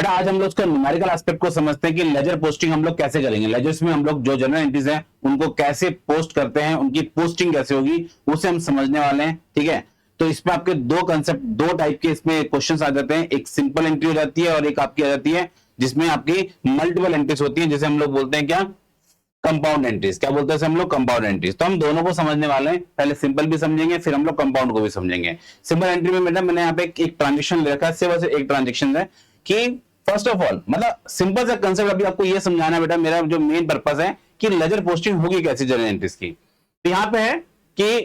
बेटा आज हम लोग उसका न्यूमेरिकल एस्पेक्ट को समझते हैं कि लेजर पोस्टिंग हम लोग कैसे करेंगे। लेजर्स में हम लोग जो जनरल एंट्रीज हैं उनको कैसे पोस्ट करते हैं, उनकी पोस्टिंग कैसे होगी उसे हम समझने वाले हैं। ठीक है, तो इसमें आपके दो कंसेप्ट, दो टाइप के इसमें क्वेश्चंस आ जाते हैं। एक सिंपल एंट्री हो जाती है और एक आपकी आ जाती है जिसमें आपकी मल्टीपल एंट्रीज होती है, जैसे हम लोग बोलते हैं क्या, कंपाउंड एंट्रीज। क्या बोलते हैं हम लोग, कंपाउंड एंट्रीज। तो हम दोनों को समझने वाले हैं, पहले सिंपल भी समझेंगे फिर हम लोग कंपाउंड को भी समझेंगे। सिंपल एंट्री में बेटा मैंने यहाँ पे एक ट्रांजेक्शन ले रखा है, सिर्फ एक ट्रांजेक्शन है कि फर्स्ट ऑफ ऑल मतलब सिंपल सा कंसेप्ट अभी आपको ये समझाना है बेटा, मेरा जो मेन पर्पस है कि लेजर पोस्टिंग होगी कैसी जनरल एंट्रीज की। तो यहाँ पे है कि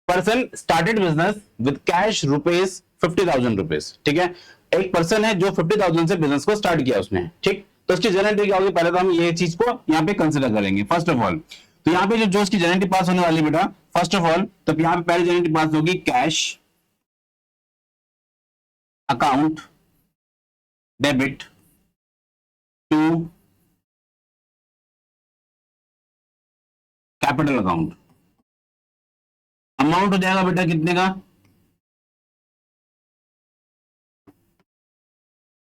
person started business with cash rupees 50,000 rupees. ठीक है, एक पर्सन है जो 50,000 से बिजनेस को स्टार्ट किया उसने। ठीक, तो उसकी जनरल एंट्री क्या होगी, पहले तो हम ये चीज को यहाँ पे कंसिडर करेंगे फर्स्ट ऑफ ऑल। तो यहाँ पे जो उसकी जनरल एंट्री पास होने वाली बेटा फर्स्ट ऑफ ऑल, तो यहाँ पे पहली जनरल एंट्री पास होगी cash account debit to capital account. Amount हो जाएगा बेटा कितने का,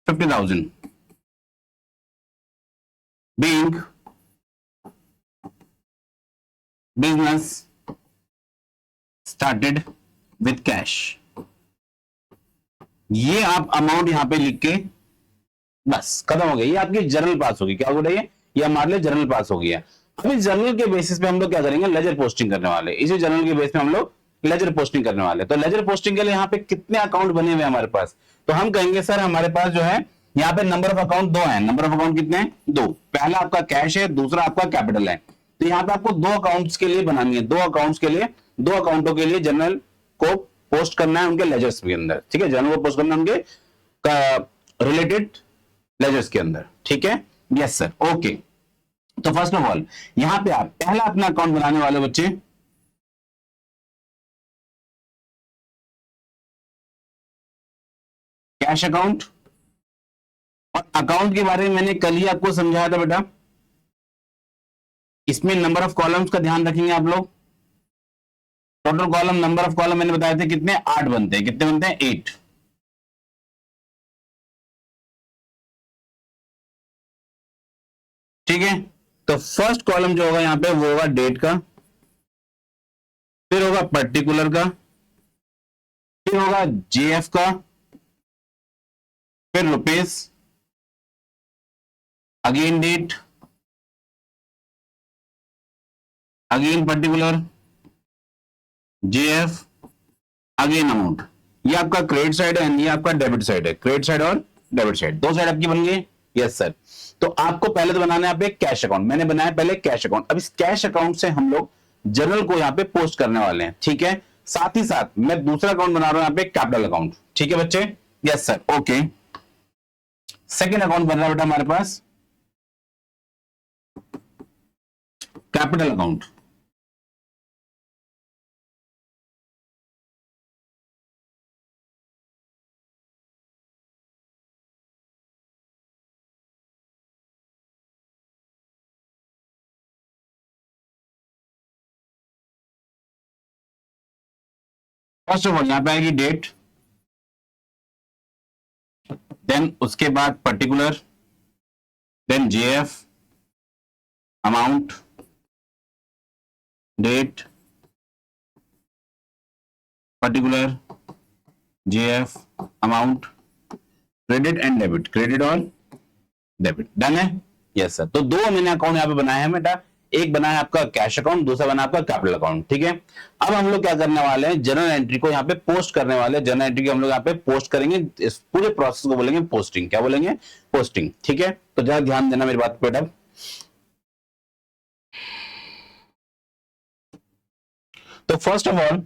50,000 being business started with cash। ये आप अमाउंट यहां पे लिख के बस खत्म हो गया, ये आपकी जर्नल पास होगी। क्या हो रही है, ये हमारे लिए जर्नल पास हो गया। अभी जर्नल के बेसिस पे हम लोग क्या करेंगे, लेजर पोस्टिंग करने वाले। इसी जर्नल के बेस पे हम लोग लेजर पोस्टिंग करने वाले। तो लेजर पोस्टिंग के लिए यहाँ पे कितने अकाउंट बने हुए हमारे पास, तो हम कहेंगे सर हमारे पास जो है यहाँ पे नंबर ऑफ अकाउंट दो है। नंबर ऑफ अकाउंट कितने हैं, दो। पहला आपका कैश है, दूसरा आपका कैपिटल है। तो यहाँ पे आपको दो अकाउंट्स के लिए बनानी है, दो अकाउंट्स के लिए, दो अकाउंटों के लिए जर्नल को पोस्ट करना है उनके लेजर्स के अंदर। ठीक है, जर्नल को पोस्ट करना है उनके रिलेटेड लेजर्स के अंदर। ठीक है, यस सर, ओके। तो फर्स्ट ऑफ ऑल यहां पे आप पहला अपना अकाउंट बनाने वाले बच्चे कैश अकाउंट। और अकाउंट के बारे में मैंने कल ही आपको समझाया था बेटा, इसमें नंबर ऑफ कॉलम्स का ध्यान रखेंगे आप लोग। Total column, number of column मैंने बताए थे कितने, 8 बनते हैं। कितने बनते हैं, 8। ठीक है, तो फर्स्ट कॉलम जो होगा यहां पे वो होगा डेट का, फिर होगा पर्टिकुलर का, फिर होगा जेएफ का, फिर rupees, again date, again particular, JF, again amount. ये आपका क्रेडिट साइड है, ये आपका डेबिट साइड है। क्रेडिट साइड और डेबिट साइड, दो साइड आपकी बन गई। यस सर, तो आपको पहले तो बनाना है यहाँ पे कैश अकाउंट। मैंने बनाया पहले कैश अकाउंट। अब इस कैश अकाउंट से हम लोग जर्नल को यहाँ पे पोस्ट करने वाले हैं। ठीक है, साथ ही साथ मैं दूसरा अकाउंट बना रहा हूं यहाँ पे कैपिटल अकाउंट। ठीक है बच्चे, yes sir, okay. Second account बन रहा है बेटा हमारे पास capital account. First of all यहां पे आएगी डेट, देन उसके बाद particular, then JF, amount, date, particular, JF, amount, credit and debit. क्रेडिट और डेबिट, डन है। यस सर, तो दो मैंने अकाउंट यहां पे बनाया है बेटा, एक बना है आपका कैश अकाउंट, दूसरा बना आपका कैपिटल अकाउंट। ठीक है, अब हम लोग क्या करने वाले हैं, जनरल एंट्री को यहाँ पे पोस्ट करने वाले हैं। जनरल एंट्री को हम लोग यहाँ पे पोस्ट करेंगे, इस पूरे प्रोसेस को बोलेंगे पोस्टिंग। क्या बोलेंगे, पोस्टिंग। ठीक है, तो जरा ध्यान देना मेरी बात पे बेटा। तो फर्स्ट ऑफ ऑल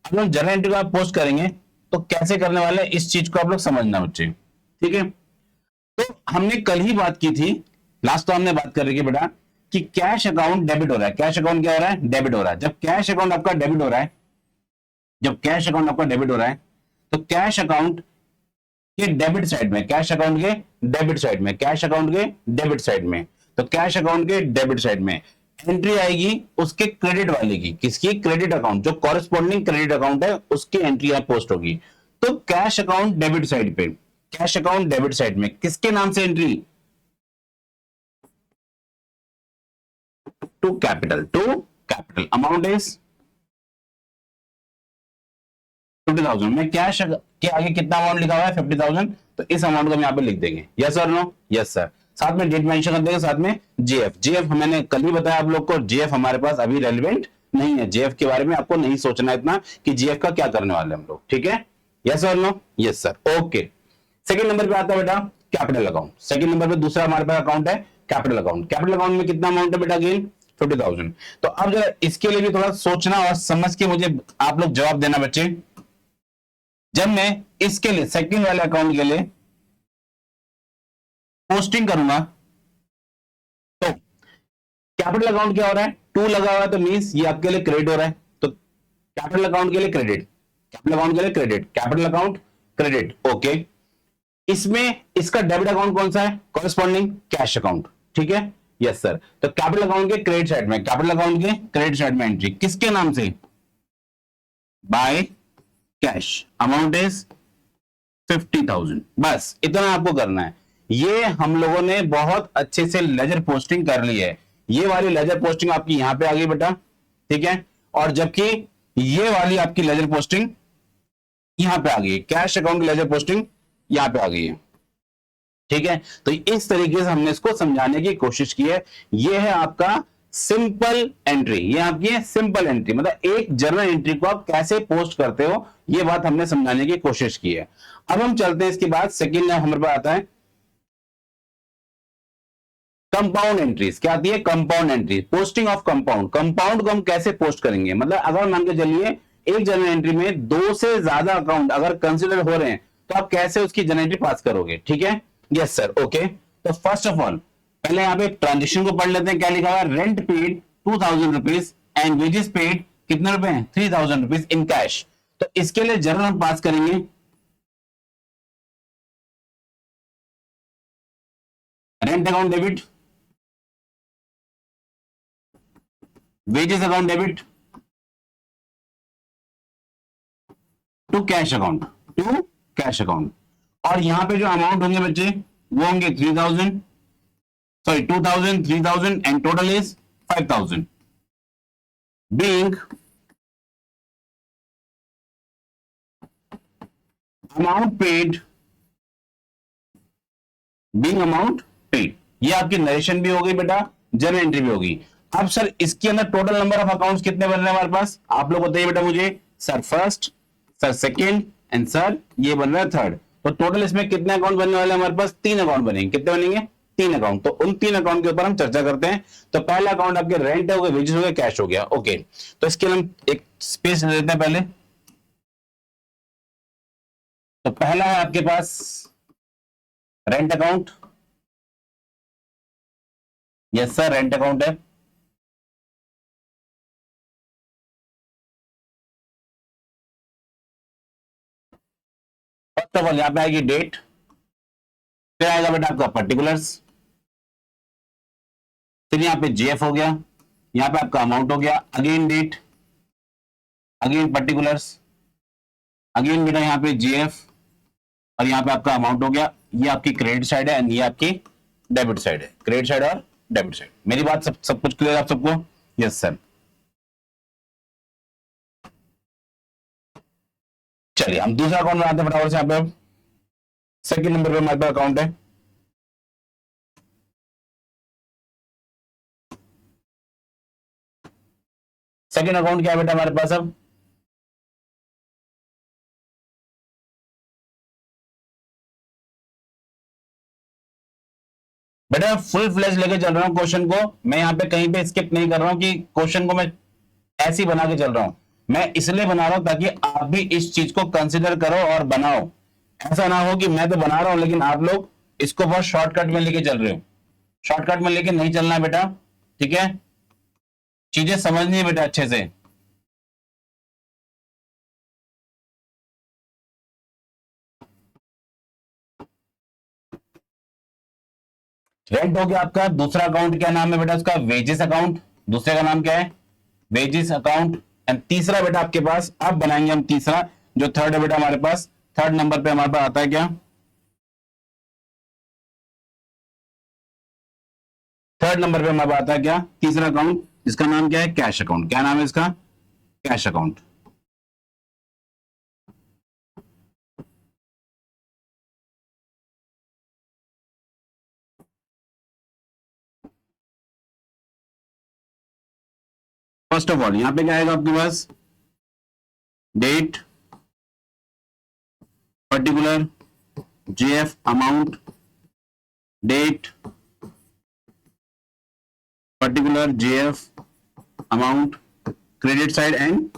हम लोग जनरल एंट्री को आप पोस्ट करेंगे तो कैसे करने वाले हैं, इस चीज को आप लोग समझना बच्चे। ठीक है, तो हमने कल ही बात की थी, लास्ट तो हमने बात कर रही है बेटा कि कैश अकाउंट डेबिट हो रहा है। कैश अकाउंट क्या हो रहा है, डेबिट हो रहा है। जब कैश अकाउंट आपका डेबिट हो रहा है, जब कैश अकाउंट आपका डेबिट हो रहा है तो कैश अकाउंट के डेबिट साइड में, कैश अकाउंट के डेबिट साइड में, कैश अकाउंट के डेबिट साइड में, तो कैश अकाउंट के डेबिट साइड में एंट्री आएगी उसके क्रेडिट वाले की। किसकी, क्रेडिट अकाउंट, जो कॉरेस्पॉन्डिंग क्रेडिट अकाउंट है उसकी एंट्री यहाँ पोस्ट होगी। तो कैश अकाउंट डेबिट साइड पे कैश अकाउंट डेबिट साइड में किसके नाम से entry, to capital amount is 50,000 में कैश के आगे कितना अमाउंट लिखा हुआ है 50,000, तो इस अमाउंट को हम यहाँ पे लिख देंगे, यस और नो, यस सर। साथ में डेट मेंशन कर देंगे, साथ में जीएफ मैंने कल ही बताया आप लोग को, जीएफ हमारे पास अभी रेलिवेंट नहीं है, जीएफ के बारे में आपको नहीं सोचना इतना कि जीएफ का क्या करने वाले हम लोग, ठीक है, यस और no, yes sir, okay. Second number पे आता है बेटा कैपिटल अकाउंट, सेकंड नंबर पे दूसरा हमारे पास अकाउंट है कैपिटल अकाउंट। कैपिटल अकाउंट में कितना अमाउंट है बेटा, अगेन 50,000। तो अब जरा इसके लिए भी थोड़ा सोचना और समझ के मुझे आप लोग जवाब देना बच्चे। जब मैं इसके लिए सेकंड वाले अकाउंट के लिए पोस्टिंग करूंगा तो कैपिटल अकाउंट क्या हो रहा है, 2 लगा हुआ है, तो मींस ये आपके लिए क्रेडिट हो रहा है, तो कैपिटल अकाउंट के लिए क्रेडिट, कैपिटल अकाउंट के लिए credit, capital account credit, okay. इसमें इसका डेबिट अकाउंट कौन सा है, कॉरेस्पॉन्डिंग कैश अकाउंट, ठीक है, यस सर। तो कैपिटल अकाउंट के क्रेडिट साइड में, कैपिटल अकाउंट के क्रेडिट साइड में एंट्री किसके नाम से, बाय कैश, अमाउंट इज 50,000, बस इतना आपको करना है। ये हम लोगों ने बहुत अच्छे से लेजर पोस्टिंग कर ली है, ये वाली लेजर पोस्टिंग आपकी यहां पे आ गई बेटा, ठीक है, और जबकि ये वाली आपकी लेजर पोस्टिंग यहां पे आ गई है, कैश अकाउंट की लेजर पोस्टिंग यहां पे आ गई है, ठीक है। तो इस तरीके से हमने इसको समझाने की कोशिश की है। ये है आपका सिंपल एंट्री, ये आपकी है सिंपल एंट्री, मतलब एक जर्नल एंट्री को आप कैसे पोस्ट करते हो, ये बात हमने समझाने की कोशिश की है। अब हम चलते हैं इसके बाद सेकंड हमारे पास आता है कंपाउंड एंट्रीज। क्या आती है, compound entry, posting of compound. Compound को हम कैसे पोस्ट करेंगे, मतलब अगर मान के चलिए एक जर्नल एंट्री में 2 से ज्यादा अकाउंट अगर कंसिडर हो रहे हैं तो आप कैसे उसकी जर्नल एंट्री पास करोगे, ठीक है, यस सर, ओके। तो फर्स्ट ऑफ ऑल पहले यहां पे ट्रांजेक्शन को पढ़ लेते हैं, क्या लिखा हुआ है, rent paid 2,000 rupees and wages paid कितने रुपए हैं 3,000 रुपीज इन कैश। तो इसके लिए जर्नल हम पास करेंगे rent account debit, wages account debit to cash account, to cash account. और यहां पे जो अमाउंट होंगे बच्चे वो होंगे 3,000, sorry 2,000, 3,000 and total is 5,000 being amount paid, being amount paid। ये आपकी नरेशन भी हो गई बेटा, जर्नल एंट्री भी होगी। अब सर इसके अंदर टोटल नंबर ऑफ अकाउंट्स कितने बन रहे हैं हमारे पास, आप लोग बताइए बेटा मुझे, sir first, sir second and sir ये बन रहा है थर्ड। तो टोटल इसमें कितने अकाउंट बनने वाले हैं हमारे पास, 3 अकाउंट बनेंगे, कितने बनेंगे 3 अकाउंट। तो उन 3 अकाउंट के ऊपर हम चर्चा करते हैं। तो पहला अकाउंट आपके रेंट हो गया, वेजेस हो गया, कैश हो गया, ओके। तो इसके लिए हम एक स्पेस लेते हैं पहले। तो पहला है आपके पास rent account, yes sir rent account है। फर्स्ट ऑफ ऑल यहां पे आएगी डेट, फिर आएगा बेटा आपका पर्टिकुलर्स, फिर यहाँ पे जीएफ हो गया, यहाँ पे आपका अमाउंट हो गया, again date, again particulars, again बेटा यहाँ पे जीएफ और यहाँ पे आपका अमाउंट हो गया। ये आपकी क्रेडिट साइड है एंड ये आपकी डेबिट साइड है, क्रेडिट साइड और डेबिट साइड। मेरी बात सब कुछ क्लियर आप सबको, यस सर। चलिए हम दूसरा अकाउंट बनाते हैं फटाफट से। यहाँ पे सेकंड नंबर पे हमारे पास अकाउंट है सेकंड अकाउंट क्या है बेटा हमारे पास, अब बेटा फुल फ्लैश लेके चल रहा हूं क्वेश्चन को, मैं यहाँ पे कहीं पे स्किप नहीं कर रहा हूं कि क्वेश्चन को मैं ऐसे ही बना के चल रहा हूं। मैं इसलिए बना रहा हूं ताकि आप भी इस चीज को कंसिडर करो और बनाओ। ऐसा ना हो कि मैं तो बना रहा हूं लेकिन आप लोग इसको बहुत शॉर्टकट में लेके चल रहे हो। शॉर्टकट में लेके नहीं चलना है बेटा, ठीक है, चीजें समझनी है बेटा अच्छे से। रेंट हो गया आपका, दूसरा अकाउंट क्या नाम है बेटा उसका, वेजेस अकाउंट, दूसरे का नाम क्या है वेजेस अकाउंट। एंड तीसरा बेटा आपके पास अब बनाएंगे हम तीसरा, जो थर्ड है बेटा हमारे पास, थर्ड नंबर पे हमारे पास आता है क्या, थर्ड नंबर पे हमारे पास आता है क्या, तीसरा अकाउंट, इसका नाम क्या है, कैश अकाउंट। क्या नाम है इसका, cash account. First of all यहां पे क्या आएगा आपके पास, date, particular, JF amount, date, particular, JF amount, credit side and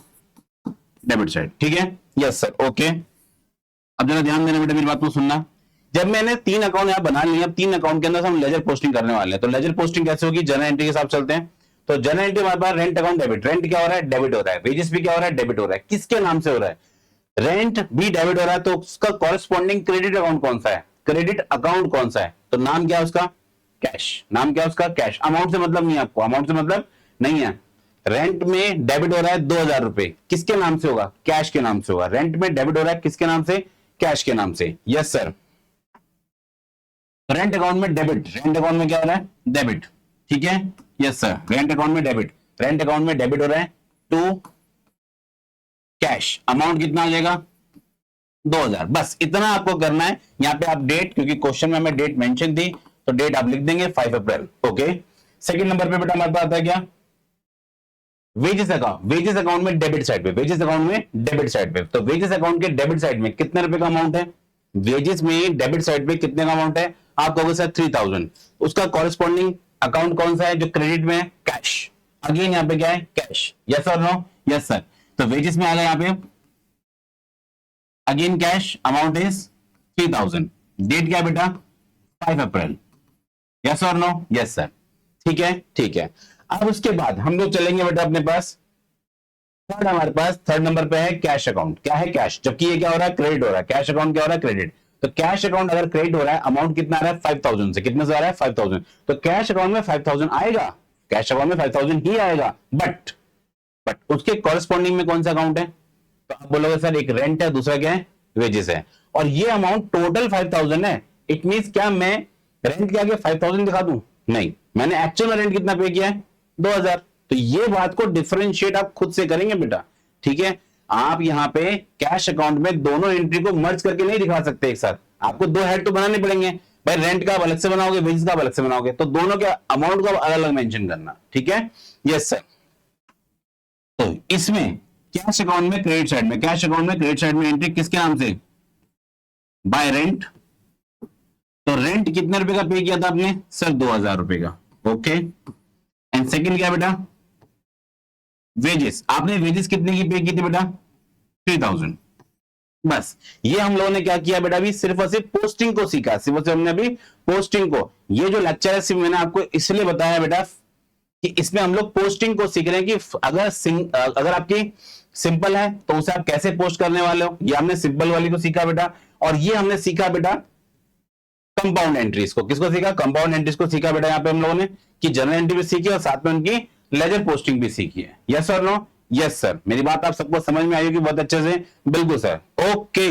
debit side. ठीक है, यस सर, ओके। अब जरा ध्यान देना बेटा, मेरी बात को सुनना। जब मैंने 3 अकाउंट यहां बना लिए, अब 3 अकाउंट के अंदर हम लेजर पोस्टिंग करने वाले हैं। तो लेजर पोस्टिंग कैसे होगी, जर्नल एंट्री के साथ चलते हैं। तो जर्नल एंट्री हमारे पास रेंट अकाउंट डेबिट, रेंट क्या हो रहा है, डेबिट हो रहा है। वेजेस भी क्या हो रहा है, डेबिट हो रहा है। किसके नाम से हो रहा है, रेंट भी डेबिट हो रहा है, तो उसका कॉरेस्पॉन्डिंग क्रेडिट अकाउंट कौन सा है, क्रेडिट अकाउंट कौन सा है, तो नाम क्या है उसका, कैश। नाम क्या है उसका, कैश। अमाउंट से मतलब नहीं है आपको, अमाउंट से मतलब नहीं है। रेंट में डेबिट हो रहा है 2000 रुपए, किसके नाम से होगा, कैश के नाम से होगा। रेंट में डेबिट हो रहा है किसके नाम से, कैश के नाम से। यस सर, रेंट अकाउंट में डेबिट, रेंट अकाउंट में क्या हो रहा है, डेबिट। ठीक है, यस सर, रेंट अकाउंट में डेबिट, रेंट अकाउंट में डेबिट हो रहा है टू कैश। अमाउंट कितना आ जाएगा, 2000। बस इतना आपको करना है। यहां पे आप डेट, क्योंकि क्वेश्चन में हमें डेट मेंशन थी, तो डेट आप लिख देंगे 5 अप्रैल। ओके। सेकंड नंबर पे बेटा हमारे पास आता है क्या, वेजेस अकाउंट। वेजेस अकाउंट में डेबिट साइड पे, वेजेस अकाउंट में डेबिट साइड पे। तो वेजेस अकाउंट के डेबिट साइड में कितने रुपए का अमाउंट है, वेजेस में डेबिट साइड पे कितने का अमाउंट है, आप कहोगे सर 3000। उसका कॉरेस्पॉन्डिंग अकाउंट कौन सा है, जो क्रेडिट में है, कैश। अगेन यहाँ पे क्या है, कैश। यस और नो, यस सर। तो वेजेस में आ गया यहाँ पे again cash, amount is 3000। Date क्या है बेटा, 5 अप्रैल। यस और नो, यस सर। ठीक है, ठीक है। अब उसके बाद हम लोग चलेंगे बेटा अपने पास थर्ड, हमारे पास थर्ड नंबर पे है कैश अकाउंट। क्या है, कैश। जबकि ये क्या हो रहा है, क्रेडिट हो रहा है। कैश अकाउंट क्या हो रहा है, क्रेडिट। तो कैश अकाउंट अगर क्रेडिट हो रहा है, अमाउंट कितना आ रहा है, 5000 से। कितने से आ रहा है, 5000। तो कैश अकाउंट में 5000 आएगा, कैश अकाउंट में 5000 ही आएगा। बट उसके कॉरेस्पॉन्डिंग में कौन सा अकाउंट है, तो आप बोलोगे सर एक रेंट है, दूसरा क्या है, वेजेस है। और ये अमाउंट टोटल 5000 है। इट मींस क्या मैं रेंट के आगे 5000 दिखा दूं, नहीं, मैंने एक्चुअल में रेंट कितना पे किया है, 2000। तो ये बात को डिफरेंशिएट आप खुद से करेंगे बेटा। ठीक है, आप यहां पे कैश अकाउंट में दोनों एंट्री को मर्ज करके नहीं दिखा सकते एक साथ, आपको 2 हेड तो बनाने पड़ेंगे भाई। रेंट का अलग से बनाओगे, वेजेस का अलग से बनाओगे, तो दोनों के अमाउंट को अलग अलग मेंशन करना। ठीक है, यस सर। तो इसमें कैश अकाउंट में क्रेडिट साइड में, कैश अकाउंट में क्रेडिट साइड में एंट्री किसके नाम से, बाय रेंट। तो रेंट कितने रुपए का पे किया था आपने, सर 2000 रुपए का। ओके। एंड सेकंड क्या बेटा, वेजेस। आपने वेजेस कितने की पे की थी बेटा, 3000। बस ये हम लोगों ने क्या किया बेटा, अभी सिर्फ और सिर्फ पोस्टिंग को सीखा, सिर्फ और सिर्फ हमने अभी पोस्टिंग को। ये जो लेक्चर है सिर्फ मैंने आपको इसलिए बताया बेटा कि इसमें हम लोग पोस्टिंग को सीख रहे हैं कि अगर आपकी सिंपल है तो उसे आप कैसे पोस्ट करने वाले हो। ये हमने सिंपल वाली को सीखा बेटा। और ये हमने सीखा बेटा कंपाउंड एंट्रीज को। किसको सीखा, कंपाउंड एंट्रीज को सीखा बेटा यहाँ पे हम लोगों ने, कि जनरल एंट्री भी सीखी और साथ में उनकी लेजर पोस्टिंग भी सीखी है। यस और नो, यस सर। मेरी बात आप सबको समझ में आई होगी बहुत अच्छे से, बिल्कुल सर, ओके।